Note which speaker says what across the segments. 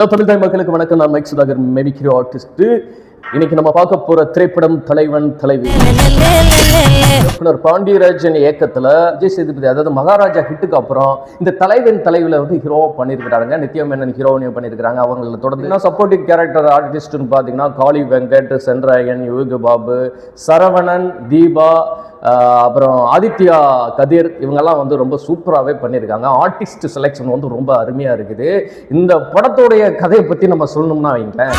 Speaker 1: தமிழ் தாய் மக்களுக்கு வணக்கம். நான் மைக் சுதாகர், மெமிக்ரி ஆர்டிஸ்ட். இன்னைக்கு நம்ம பார்க்க போற திரைப்படம் தலைவன் தலைவி. இயக்குனர் பாண்டியராஜன் இயக்கத்துல விஜய் சேதுபதி, அதாவது மகாராஜா ஹிட்டுக்கு அப்புறம் இந்த தலைவன் தலைவில வந்து ஹீரோவா பண்ணியிருக்கிறாங்க. நித்யா மேனன் ஹீரோனையும் பண்ணியிருக்கிறாங்க. அவங்களை தொடர்ந்து சப்போர்ட்டிவ் கேரக்டர் ஆர்டிஸ்ட்னு பார்த்தீங்கன்னா காளி வெங்கட், சென்ராயன், யோகி பாபு, சரவணன், தீபா, அப்புறம் ஆதித்யா கதிர், இவங்கெல்லாம் வந்து ரொம்ப சூப்பராகவே பண்ணியிருக்காங்க. ஆர்டிஸ்ட் செலெக்ஷன் வந்து ரொம்ப அருமையாக இருக்குது. இந்த படத்தோடைய கதையை பற்றி நம்ம சொல்லணும்னா வைங்களேன்,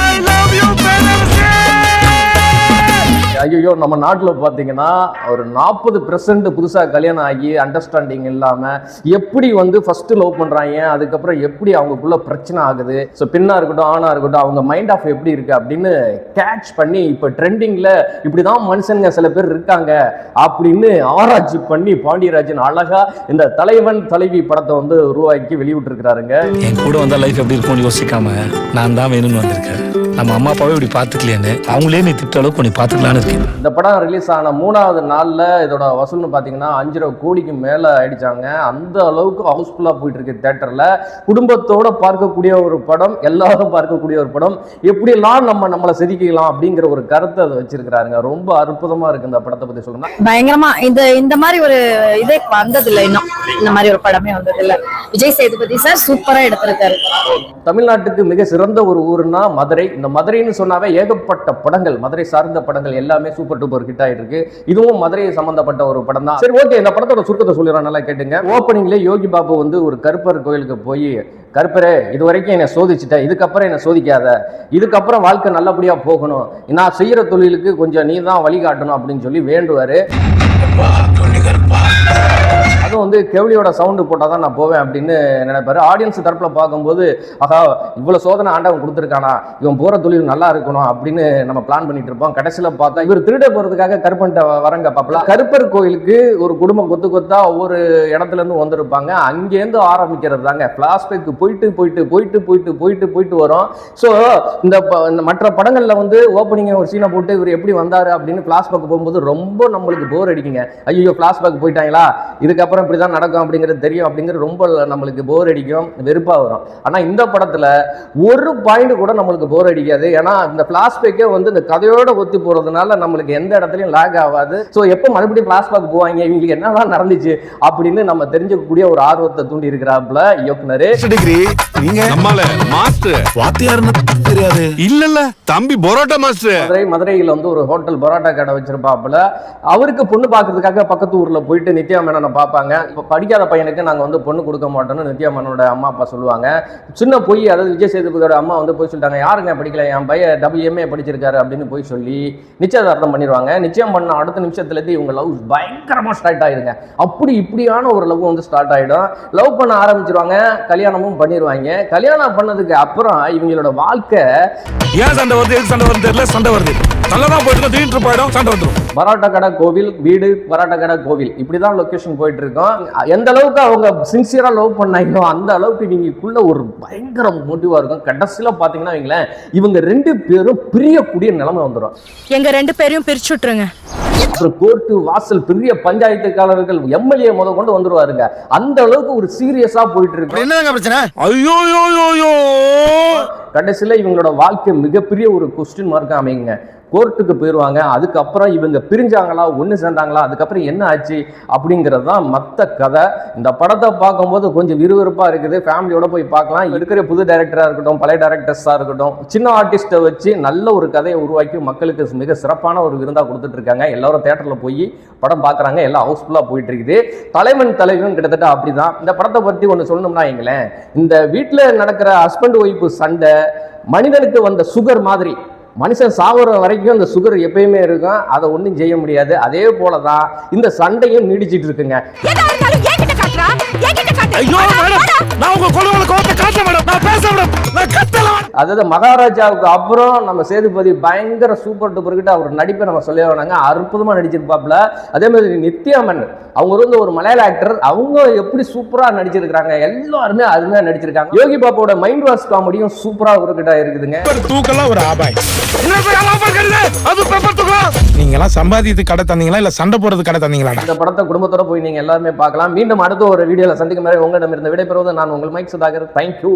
Speaker 1: ஐயோ நம்ம நாட்டில் பார்த்தீங்கன்னா ஒரு 40% புதுசாக கல்யாணம் ஆகி அண்டர்ஸ்டாண்டிங் இல்லாமல் எப்படி வந்து ஃபர்ஸ்ட் லவ் பண்ணுறாங்க, அதுக்கப்புறம் எப்படி அவங்களுக்குள்ள பிரச்சனை ஆகுது, ஸோ பெண்ணாக இருக்கட்டும் ஆணாக இருக்கட்டும் அவங்க மைண்ட் ஆஃப் எப்படி இருக்குது அப்படின்னு கேட்ச் பண்ணி இப்போ ட்ரெண்டிங்கில் இப்படி தான் மனுஷங்க சில பேர் இருக்காங்க அப்படின்னு ஆராய்ச்சி பண்ணி பாண்டியராஜன் அழகா இந்த தலைவன் தலைவி படத்தை வந்து உருவாக்கி வெளியிட்டிருக்கிறாருங்க.
Speaker 2: என் கூட வந்தால் லைஃப் எப்படி இருக்கும்னு யோசிக்காம நான் தான் வேணும்னு வந்திருக்கேன். நம்ம அம்மா அப்பாவே இப்படி பார்த்துக்கலையான்னு அவங்களே நீ திட்ட அளவுக்கு நீ பார்த்துக்கலான்னு இருக்கேன்.
Speaker 1: இந்த படம் ரிலீஸ் ஆன 3வது நாளில் இதோட வசூல்னு பார்த்தீங்கன்னா 5.5 கோடிக்கு மேலே அடிச்சாங்க. அந்த அளவுக்கு ஹவுஸ்ஃபுல்லாக போயிட்டு இருக்கு தியேட்டரில். குடும்பத்தோட பார்க்கக்கூடிய ஒரு படம், எல்லாரும் பார்க்கக்கூடிய ஒரு படம். எப்படியெல்லாம் நம்மளை செதுக்கிக்கலாம் அப்படிங்கிற ஒரு கருத்தை அதை வச்சிருக்கிறாருங்க. ரொம்ப அற்புதமா இருக்கு இந்த படத்தை பத்தி சொல்லணும்.
Speaker 3: பயங்கரமா இந்த மாதிரி ஒரு இதே வந்ததில்லை, இன்னும் இந்த மாதிரி ஒரு படமே வந்ததில்லை. விஜய் சேதுபதி சார் சூப்பரா எடுத்திருக்காரு.
Speaker 1: தமிழ்நாட்டுக்கு மிக சிறந்த ஒரு ஊருன்னா மதுரை. இந்த மதுரைன்னு சொன்னாவே ஏகப்பட்ட படங்கள், மதுரை சார்ந்த படங்கள் எல்லாமே சூப்பர் டூப்பர் ஹிட் ஆயிட்டு இருக்கு. இதுவும் மதுரை சம்பந்தப்பட்ட ஒரு படம் தான். சரி, ஓகே, இந்த படத்தோட சுருக்கத்தை சொல்லிடுறேன், நல்லா கேட்டுங்க. ஓப்பனிங்ல யோகி பாபு வந்து ஒரு கருப்பர் கோயிலுக்கு போய், கருப்பரே இது வரைக்கும் என்னை சோதிச்சுட்டேன், இதுக்கப்புறம் என்னை சோதிக்காத, இதுக்கப்புறம் வாழ்க்கை நல்லபடியா போகணும், நான் செய்யற தொழிலுக்கு கொஞ்சம் நீ தான் வழிகாட்டணும் அப்படின்னு சொல்லி வேண்டுவாரு. அதுவும் வந்து கெவலியோட சவுண்டு போட்டால் தான் நான் போவேன் அப்படின்னு நினைப்பாரு. ஆடியன்ஸ் தரப்பில் பார்க்கும்போது, ஆகா இவ்வளோ சோதனை ஆண்டவன் கொடுத்துருக்கானா, இவன் போகிற தொழில் நல்லா இருக்கணும் அப்படின்னு நம்ம பிளான் பண்ணிட்டு இருப்போம். கடைசியில் பார்த்தா இவர் திருட போகிறதுக்காக கருப்பன்ட்ட வரங்க பாப்பலாம். கருப்பர் கோயிலுக்கு ஒரு குடும்பம் கொத்து கொத்தா ஒவ்வொரு இடத்துலேருந்து வந்திருப்பாங்க. அங்கேருந்து ஆரம்பிக்கிறது தாங்க ஃப்ளாஷ்பேக் போயிட்டு போயிட்டு போயிட்டு போயிட்டு போயிட்டு போயிட்டு வரும். ஸோ இந்த மற்ற படங்களில் வந்து ஓப்பனிங் ஒரு சீனை போட்டு இவர் எப்படி வந்தார் அப்படின்னு ஃப்ளாஷ்பேக் போகும்போது ரொம்ப நம்மளுக்கு போர் அடிக்குங்க. ஐயோ ஃப்ளாஷ்பேக் போயிட்டாங்களா, இதுக்கப்புறம் இப்படிதான் நடக்கும் அப்படிங்கிறது தெரியும் அப்படிங்கிறது ரொம்ப நம்மளுக்கு போர் அடிக்கும், வெறுப்பா வரும். ஆனா இந்த படத்துல ஒரு பாயிண்ட் கூட நம்மளுக்கு போர் அடிக்காது. ஏன்னா இந்த பிளாஷ்பேக்கே வந்து இந்த கதையோட ஒத்து போறதுனால நம்மளுக்கு எந்த இடத்துலயும் லாக் ஆகாது. ஸோ எப்போ மறுபடியும் பிளாஷ்பேக் போவாங்க, இவங்களுக்கு என்னதான் நடந்துச்சு அப்படின்னு நம்ம தெரிஞ்சுக்கக்கூடிய ஒரு ஆர்வத்தை தூண்டி இருக்கிறாப்புல இயக்குனர்.
Speaker 2: தெரியாது இல்ல தம்பி பரோட்டா மாஸ்டர்.
Speaker 1: மதுரையில் வந்து ஒரு ஹோட்டல் பரோட்டா கடை வச்சிருப்பாப்புல. அவருக்கு பொண்ணு பார்க்கறதுக்காக பக்கத்து ஊர்ல போயிட்டு நித்யா மேனனை பார்ப்பாங்க. இப்போ படிக்காத பையனுக்கு நாங்கள் வந்து பொண்ணு கொடுக்க மாட்டோம்னு நித்யா மேனனோட அம்மா அப்பா சொல்லுவாங்க. சின்ன பொய், அதாவது விஜய் சேதுபதியோட அம்மா வந்து போய் சொல்லிட்டாங்க, யாருங்க படிக்கல, என் பையன் WMA படிச்சிருக்காரு அப்படின்னு போய் சொல்லி நிச்சயதார்த்தம் பண்ணிடுவாங்க. நிச்சயம் பண்ண அடுத்த நிமிஷத்துலேருந்து இவங்க லவ் பயங்கரமாக ஸ்டார்ட் ஆயிடுங்க. அப்படி இப்படியான ஒரு லவ் வந்து ஸ்டார்ட் ஆகிடும். லவ் பண்ண ஆரம்பிச்சிருவாங்க, கல்யாணமும் பண்ணிடுவாங்க. கல்யாணம் பண்ணதுக்கு அப்புறம் இவங்களோட வாழ்க்கை
Speaker 2: ஏன் சண்டை வருது, எதுக்கு சண்டை வருது தெரியல, சண்டை வருது நல்லதான் போயிட்டு திடீர்னு போயிடும், சண்டை வந்துடும்.
Speaker 1: பரோட்டா கடை கோவில், வீடு பரோட்டா கடை கோவில், இப்படிதான் லொகேஷன் போயிட்டு இருக்கோம். எந்த அளவுக்கு அவங்க சின்சியரா லவ் பண்ணாங்களோ அந்த அளவுக்கு இவங்களுக்குள்ள ஒரு பயங்கர மோட்டிவா இருக்கும். கடைசியில பாத்தீங்கன்னா இவங்க 2 பேரும் பிரியக்கூடிய நிலைமை வந்துடும்.
Speaker 3: எங்க 2 பேரையும் பிரிச்சு விட்டுருங்க.
Speaker 1: அப்புறம் கோர்ட்டு வாசல், பெரிய பஞ்சாயத்துக்காரர்கள், MLA முத கொண்டு வந்துருவாருங்க. அந்த அளவுக்கு ஒரு சீரியஸா போயிட்டு இருக்கு.
Speaker 2: என்னங்க பிரச்சனை? ஐயோ
Speaker 1: கடைசியில இவங்களோட வாழ்க்கை மிகப்பெரிய ஒரு கொஸ்டின் மார்க் அமைங்க. கோர்ட்டுக்கு போயிடுவாங்க. அதுக்கப்புறம் இவங்க பிரிஞ்சாங்களா, ஒன்று சேர்ந்தாங்களா, அதுக்கப்புறம் என்ன ஆச்சு அப்படிங்கிறது தான் மற்ற கதை. இந்த படத்தை பார்க்கும்போது கொஞ்சம் விறுவிறுப்பாக இருக்குது. ஃபேமிலியோட போய் பார்க்கலாம். இருக்கிற புது டைரக்டராக இருக்கட்டும், பழைய டைரக்டர்ஸாக இருக்கட்டும், சின்ன ஆர்டிஸ்ட்டை வச்சு நல்ல ஒரு கதையை உருவாக்கி மக்களுக்கு மிக சிறப்பான ஒரு விருந்தாக கொடுத்துட்டு இருக்காங்க. எல்லாரும் தேட்டரில் போய் படம் பார்க்குறாங்க. எல்லாம் ஹவுஸ்ஃபுல்லாக போயிட்டு இருக்குது. தலைவன் தலைவன் கிட்டத்தட்ட அப்படிதான். இந்த படத்தை பற்றி ஒன்று சொல்லணும்னா வைங்களேன், இந்த வீட்டில் நடக்கிற ஹஸ்பண்ட் ஒய்ஃபு சண்டை மனிதனுக்கு வந்த சுகர் மாதிரி. மனுஷன் சாகுற வரைக்கும் அந்த சுகர் எப்பயுமே இருக்கும், அதை ஒன்றும் செய்ய முடியாது. அதே போலதான் இந்த சண்டையும் நீடிச்சிட்டு இருக்குங்க. அதாவது மகாராஜாவுக்கு அப்புறம் நம்ம சேதுபதி பயங்கர சூப்பர் டூப்பர் கிட்ட அவர் நடிப்பை நம்ம சொல்ல வேணாங்க, அற்புதமா நடிச்சிருப்பாப்ல. அதே மாதிரி நித்யா மேனன், அவங்க வந்து ஒரு மலையாள ஆக்டர், அவங்க எப்படி சூப்பரா நடிச்சிருக்காங்க, எல்லாருமே அருமையா நடிச்சிருக்காங்க. யோகி பாபாவோட மைண்ட் வாஷ் காமெடியும் சூப்பரா ஒர்க்கிட்டா இருக்குதுங்க.
Speaker 2: நீங்க எல்லாம் சம்பாதித்து கடை தந்தீங்களா இல்ல சண்டை போறது கடை தந்தீங்களா?
Speaker 1: இந்த படத்தை குடும்பத்தோட போய் நீங்க எல்லாருமே பார்க்கலாம். மீண்டும் அடுத்த ஒரு வீடியோல சந்திக்கும் வரை உங்களிடம் இருந்த விடைபெறுவது நான் உங்கள் மைக் சுதாகர். தேங்க்யூ.